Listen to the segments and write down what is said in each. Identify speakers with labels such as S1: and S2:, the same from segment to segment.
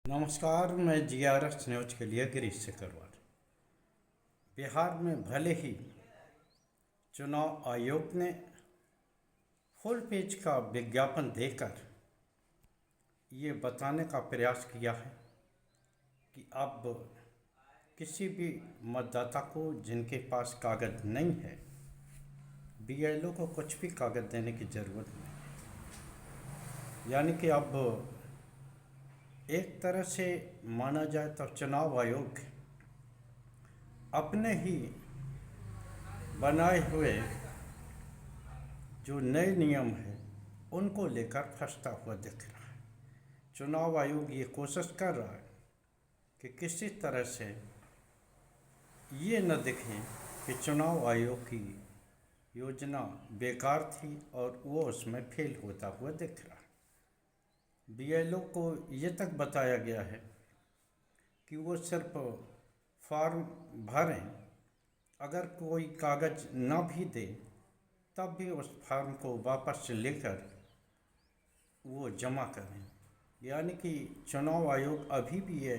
S1: नमस्कार, मैं GRS news के लिए गिरीश सिकरवार। बिहार में भले ही चुनाव आयोग ने फुल पेज का विज्ञापन देकर ये बताने का प्रयास किया है कि अब किसी भी मतदाता को जिनके पास कागज़ नहीं है, BLO को कुछ भी कागज़ देने की ज़रूरत नहीं। यानी कि अब एक तरह से माना जाए तो चुनाव आयोग अपने ही बनाए हुए जो नए नियम हैं उनको लेकर फंसता हुआ दिख रहा है। चुनाव आयोग ये कोशिश कर रहा है कि किसी तरह से ये न दिखे कि चुनाव आयोग की योजना बेकार थी और वो उसमें फेल होता हुआ दिख रहा है। BLO को ये तक बताया गया है कि वो सिर्फ फॉर्म भरें, अगर कोई कागज़ ना भी दे तब भी उस फॉर्म को वापस लेकर वो जमा करें। यानी कि चुनाव आयोग अभी भी ये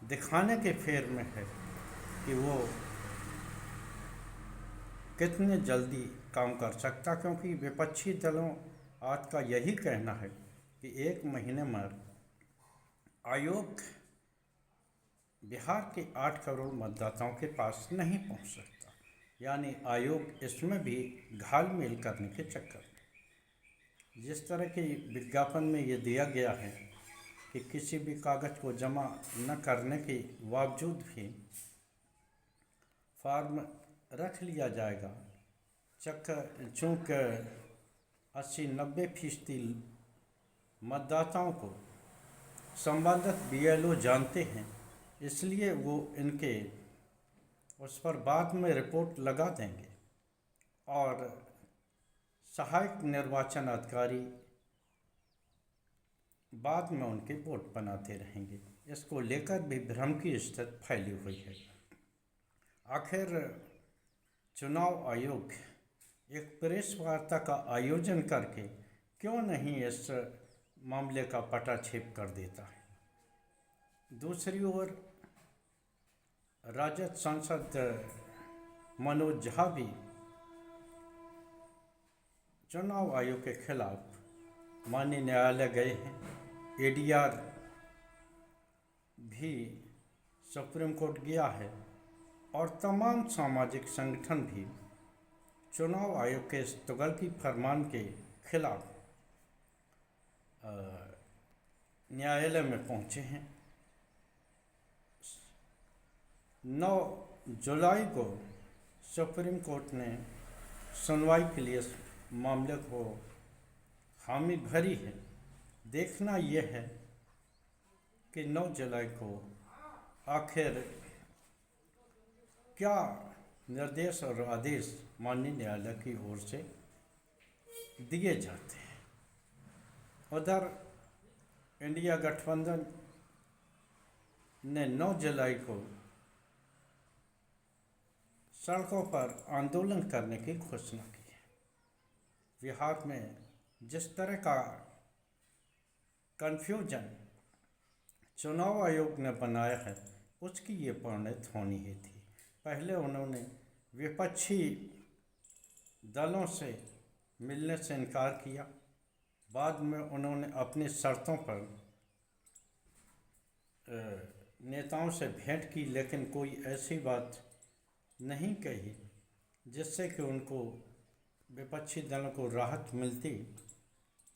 S1: दिखाने के फेर में है कि वो कितने जल्दी काम कर सकता, क्योंकि विपक्षी दलों आज का यही कहना है कि एक महीने में आयोग बिहार के 8 करोड़ मतदाताओं के पास नहीं पहुंच सकता। यानी आयोग इसमें भी घालमेल करने के चक्कर में जिस तरह के विज्ञापन में ये दिया गया है कि किसी भी कागज़ को जमा न करने के बावजूद भी फॉर्म रख लिया जाएगा। चूँकि 80-90% मतदाताओं को संबंधित BLO जानते हैं, इसलिए वो इनके उस पर बाद में रिपोर्ट लगा देंगे और सहायक निर्वाचन अधिकारी बाद में उनके वोट बनाते रहेंगे। इसको लेकर भी भ्रम की स्थिति फैली हुई है। आखिर चुनाव आयोग एक प्रेस वार्ता का आयोजन करके क्यों नहीं इस मामले का पटाक्षेप कर देता है। दूसरी ओर राजद सांसद मनोज झा भी चुनाव आयोग के खिलाफ माननीय न्यायालय गए हैं। ADR भी सुप्रीम कोर्ट गया है और तमाम सामाजिक संगठन भी चुनाव आयोग के इस तुगलकी फरमान के खिलाफ न्यायालय में पहुंचे हैं। 9 जुलाई को सुप्रीम कोर्ट ने सुनवाई के लिए इस मामले को हामी भरी है। देखना यह है कि 9 जुलाई को आखिर क्या निर्देश और आदेश माननीय न्यायालय की ओर से दिए जाते हैं। उधर इंडिया गठबंधन ने 9 जुलाई को सड़कों पर आंदोलन करने की घोषणा की है। बिहार में जिस तरह का कन्फ्यूजन चुनाव आयोग ने बनाया है उसकी ये परिणति होनी ही थी। पहले उन्होंने विपक्षी दलों से मिलने से इनकार किया, बाद में उन्होंने अपनी शर्तों पर नेताओं से भेंट की, लेकिन कोई ऐसी बात नहीं कही जिससे कि उनको विपक्षी दलों को राहत मिलती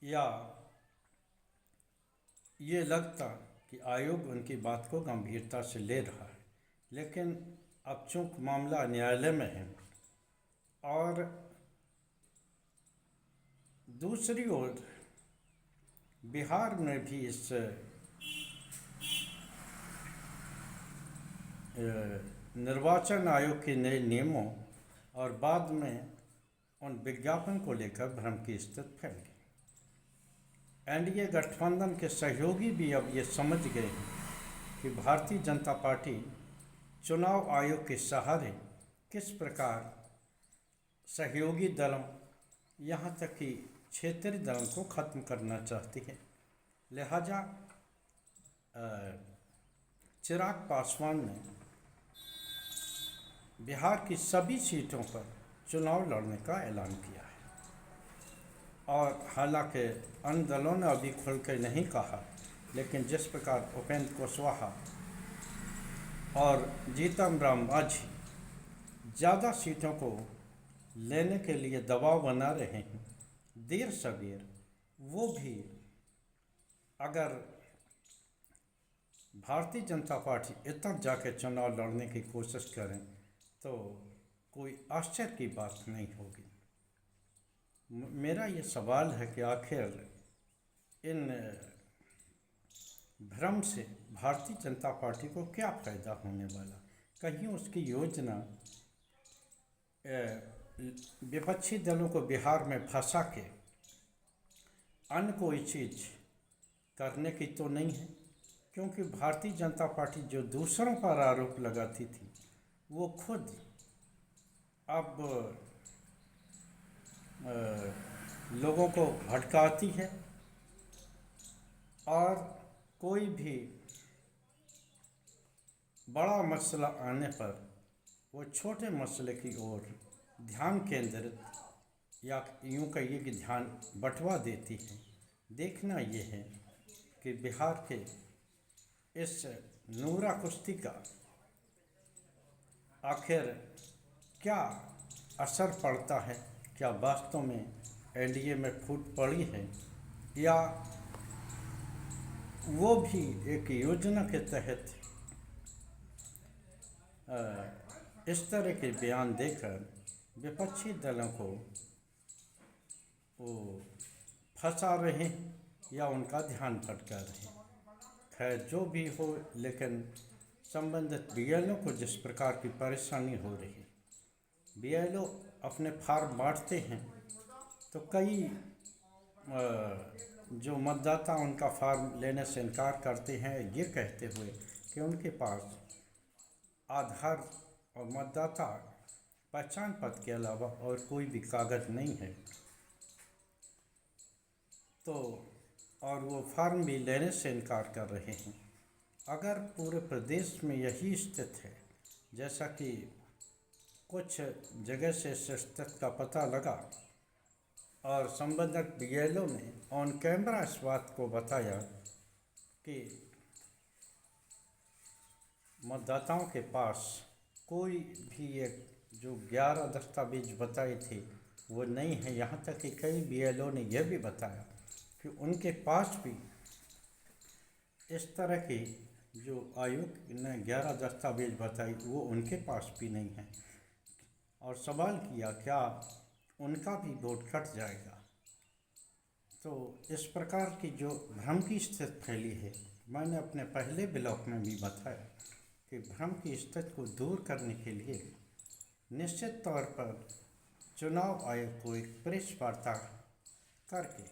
S1: या ये लगता कि आयोग उनकी बात को गंभीरता से ले रहा है। लेकिन अब चूँकि मामला न्यायालय में है और दूसरी ओर बिहार में भी इस निर्वाचन आयोग के नए नियमों और बाद में उन विज्ञापन को लेकर भ्रम की स्थिति फैल गई। NDA गठबंधन के सहयोगी भी अब ये समझ गए हैं कि भारतीय जनता पार्टी चुनाव आयोग के सहारे किस प्रकार सहयोगी दलों यहाँ तक कि क्षेत्रीय दलों को ख़त्म करना चाहती है। लिहाजा चिराग पासवान ने बिहार की सभी सीटों पर चुनाव लड़ने का ऐलान किया है। और हालांकि अन्य दलों ने अभी खुल कर नहीं कहा, लेकिन जिस प्रकार उपेंद्र कुशवाहा और जीतन राम मांझी ज़्यादा सीटों को लेने के लिए दबाव बना रहे हैं, देर सवेर वो भी अगर भारतीय जनता पार्टी इतना जाकर चुनाव लड़ने की कोशिश करें तो कोई आश्चर्य की बात नहीं होगी। मेरा ये सवाल है कि आखिर इन भ्रम से भारतीय जनता पार्टी को क्या फ़ायदा होने वाला? कहीं उसकी योजना विपक्षी दलों को बिहार में फंसा के अन्य कोई चीज़ करने की तो नहीं है, क्योंकि भारतीय जनता पार्टी जो दूसरों पर आरोप लगाती थी वो खुद अब लोगों को भटकाती है और कोई भी बड़ा मसला आने पर वो छोटे मसले की ओर ध्यान केंद्रित या यूँ कहिए कि ध्यान बंटवा देती है। देखना ये है कि बिहार के इस नूरा कुश्ती का आखिर क्या असर पड़ता है, क्या वास्तव में एनडीए में फूट पड़ी है या वो भी एक योजना के तहत इस तरह के बयान देकर विपक्षी दलों को वो फंसा रहे हैं या उनका ध्यान भटका रहे हैं। खैर जो भी हो, लेकिन संबंधित बीएलओ को जिस प्रकार की परेशानी हो रही है, बीएलओ अपने फार्म बांटते हैं तो कई जो मतदाता उनका फार्म लेने से इनकार करते हैं, ये कहते हुए कि उनके पास आधार और मतदाता पहचान पत्र के अलावा और कोई भी कागज़ नहीं है, तो और वो फार्म भी लेने से इनकार कर रहे हैं। अगर पूरे प्रदेश में यही स्थिति है, जैसा कि कुछ जगह से इस स्थिति का पता लगा और संबंधित बीएलओ ने ऑन कैमरा इस बात को बताया कि मतदाताओं के पास कोई भी एक जो 11 दस्तावेज बताए थे वो नहीं है। यहाँ तक कि कई बीएलओ ने यह भी बताया कि उनके पास भी इस तरह की जो आयोग ने 11 दस्तावेज बताई वो उनके पास भी नहीं है। और सवाल किया क्या उनका भी वोट कट जाएगा। तो इस प्रकार की जो भ्रम की स्थिति फैली है, मैंने अपने पहले ब्लॉग में भी बताया कि भ्रम की स्थिति को दूर करने के लिए निश्चित तौर पर चुनाव आयोग को एक प्रेस वार्ता करके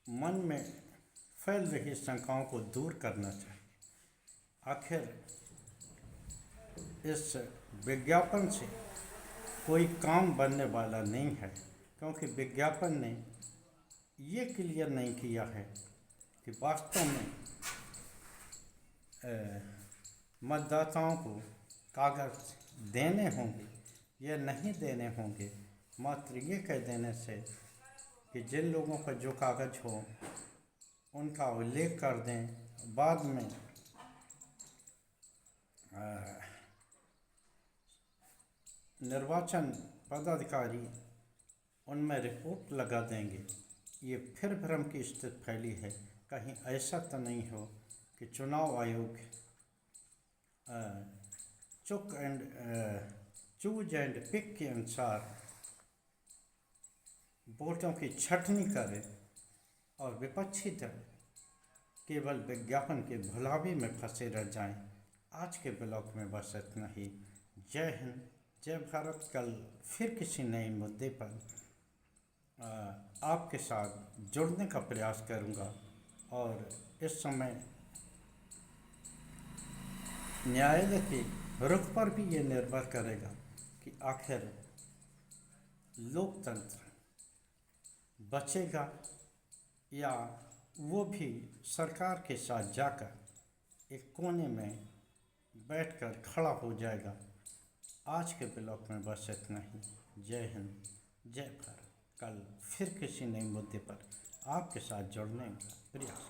S1: मन में फैल रही शंकाओं को दूर करना चाहिए। आखिर इस विज्ञापन से कोई काम बनने वाला नहीं है, क्योंकि विज्ञापन ने ये क्लियर नहीं किया है कि वास्तव में मतदाताओं को कागज़ देने होंगे या नहीं देने होंगे। मात्र ये कह देने से कि जिन लोगों पर जो कागज़ हो उनका उल्लेख कर दें, बाद में निर्वाचन पदाधिकारी उनमें रिपोर्ट लगा देंगे। ये फिर भ्रम की स्थिति फैली है। कहीं ऐसा तो नहीं हो कि चुनाव आयोग चूज एंड पिक के अनुसार वोटों की छटनी करे और विपक्षी दल केवल विज्ञापन के भुलावे में फंसे रह जाएं। आज के ब्लॉग में बस इतना ही। जय हिंद, जय भारत। कल फिर किसी नए मुद्दे पर आपके साथ जुड़ने का प्रयास करूंगा। और इस समय न्यायालय के रुख पर भी ये निर्भर करेगा कि आखिर लोकतंत्र बचेगा या वो भी सरकार के साथ जाकर एक कोने में बैठकर खड़ा हो जाएगा। आज के ब्लॉग में बस इतना ही। जय हिंद, जय भारत। कल फिर किसी नए मुद्दे पर आपके साथ जुड़ने का प्रयास